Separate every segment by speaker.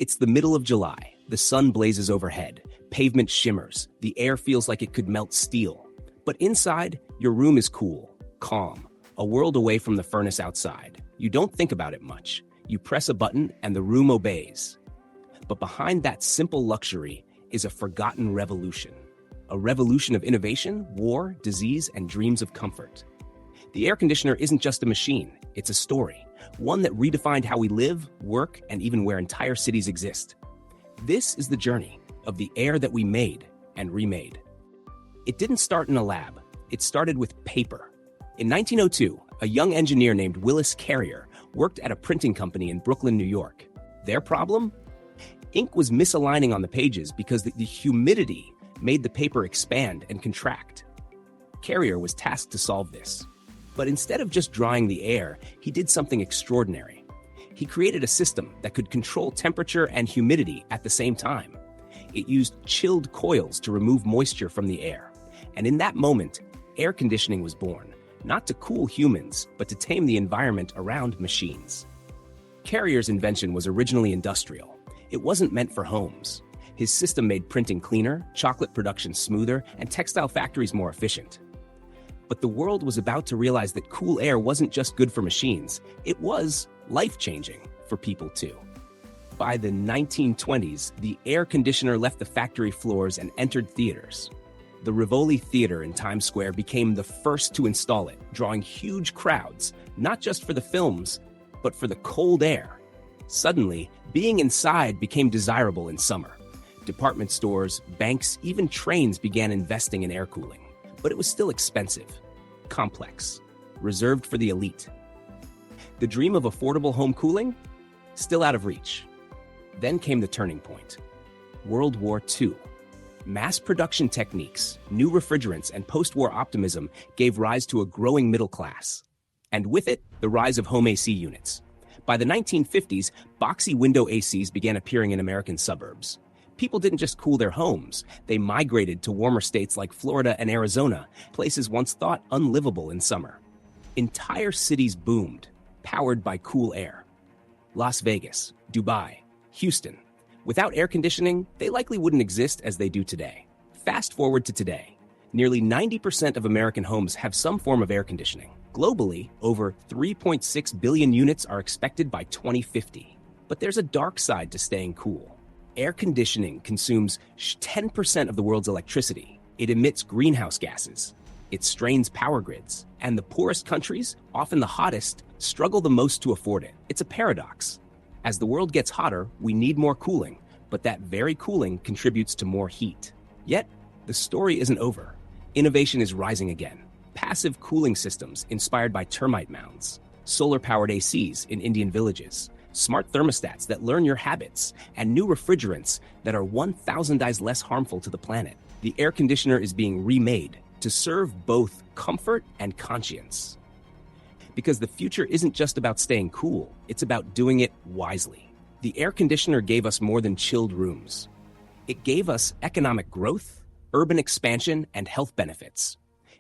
Speaker 1: It's the middle of July. The sun blazes overhead. Pavement shimmers. The air feels like it could melt steel. But inside, your room is cool, calm, a world away from the furnace outside. You don't think about it much. You press a button and the room obeys. But behind that simple luxury is a forgotten revolution. A revolution of innovation, war, disease, and dreams of comfort. The air conditioner isn't just a machine, it's a story. One that redefined how we live, work, and even where entire cities exist. This is the journey of the air that we made and remade. It didn't start in a lab. It started with paper. In 1902, a young engineer named Willis Carrier worked at a printing company in Brooklyn, New York. Their problem? Ink was misaligning on the pages because the humidity made the paper expand and contract. Carrier was tasked to solve this. But instead of just drying the air, he did something extraordinary. He created a system that could control temperature and humidity at the same time. It used chilled coils to remove moisture from the air. And in that moment, air conditioning was born, not to cool humans, but to tame the environment around machines. Carrier's invention was originally industrial. It wasn't meant for homes. His system made printing cleaner, chocolate production smoother, and textile factories more efficient. But the world was about to realize that cool air wasn't just good for machines, it was life-changing for people too. By the 1920s, the air conditioner left the factory floors and entered theaters. The Rivoli Theater in Times Square became the first to install it, drawing huge crowds, not just for the films, but for the cold air. Suddenly, being inside became desirable in summer. Department stores, banks, even trains began investing in air cooling. But it was still expensive, complex, reserved for the elite. The dream of affordable home cooling? Still out of reach. Then came the turning point. World War II. Mass production techniques, new refrigerants, and post-war optimism gave rise to a growing middle class. And with it, the rise of home AC units. By the 1950s, boxy window ACs began appearing in American suburbs. People didn't just cool their homes, they migrated to warmer states like Florida and Arizona, places once thought unlivable in summer. Entire cities boomed, powered by cool air. Las Vegas, Dubai, Houston. Without air conditioning, they likely wouldn't exist as they do today. Fast forward to today. Nearly 90% of American homes have some form of air conditioning. Globally, over 3.6 billion units are expected by 2050. But there's a dark side to staying cool. Air conditioning consumes 10% of the world's electricity. It emits greenhouse gases. It strains power grids. And the poorest countries, often the hottest, struggle the most to afford it. It's a paradox. As the world gets hotter, we need more cooling, but that very cooling contributes to more heat. Yet, the story isn't over. Innovation is rising again. Passive cooling systems inspired by termite mounds, solar-powered ACs in Indian villages, smart thermostats that learn your habits, and new refrigerants that are 1,000 times less harmful to the planet. The air conditioner is being remade to serve both comfort and conscience. Because the future isn't just about staying cool, it's about doing it wisely. The air conditioner gave us more than chilled rooms. It gave us economic growth, urban expansion, and health benefits.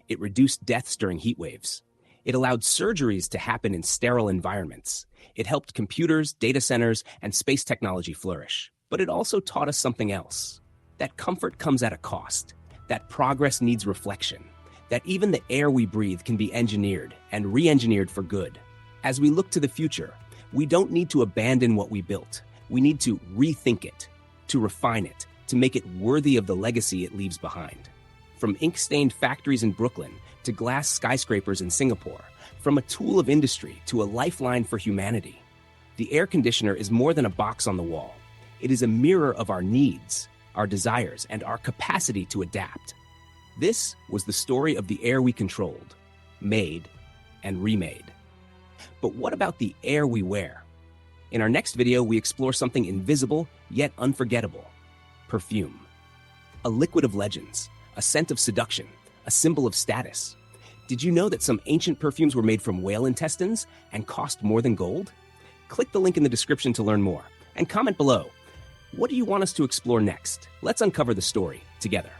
Speaker 1: It reduced deaths during heat waves. It allowed surgeries to happen in sterile environments. It helped computers, data centers, and space technology flourish. But it also taught us something else. That comfort comes at a cost. That progress needs reflection. That even the air we breathe can be engineered and re-engineered for good. As we look to the future, we don't need to abandon what we built. We need to rethink it, to refine it, to make it worthy of the legacy it leaves behind. From ink-stained factories in Brooklyn to glass skyscrapers in Singapore, from a tool of industry to a lifeline for humanity, the air conditioner is more than a box on the wall. It is a mirror of our needs, our desires, and our capacity to adapt. This was the story of the air we controlled, made, and remade. But what about the air we wear? In our next video, we explore something invisible yet unforgettable: perfume. A liquid of legends, a scent of seduction, a symbol of status. Did you know that some ancient perfumes were made from whale intestines and cost more than gold? Click the link in the description to learn more, and comment below. What do you want us to explore next? Let's uncover the story together.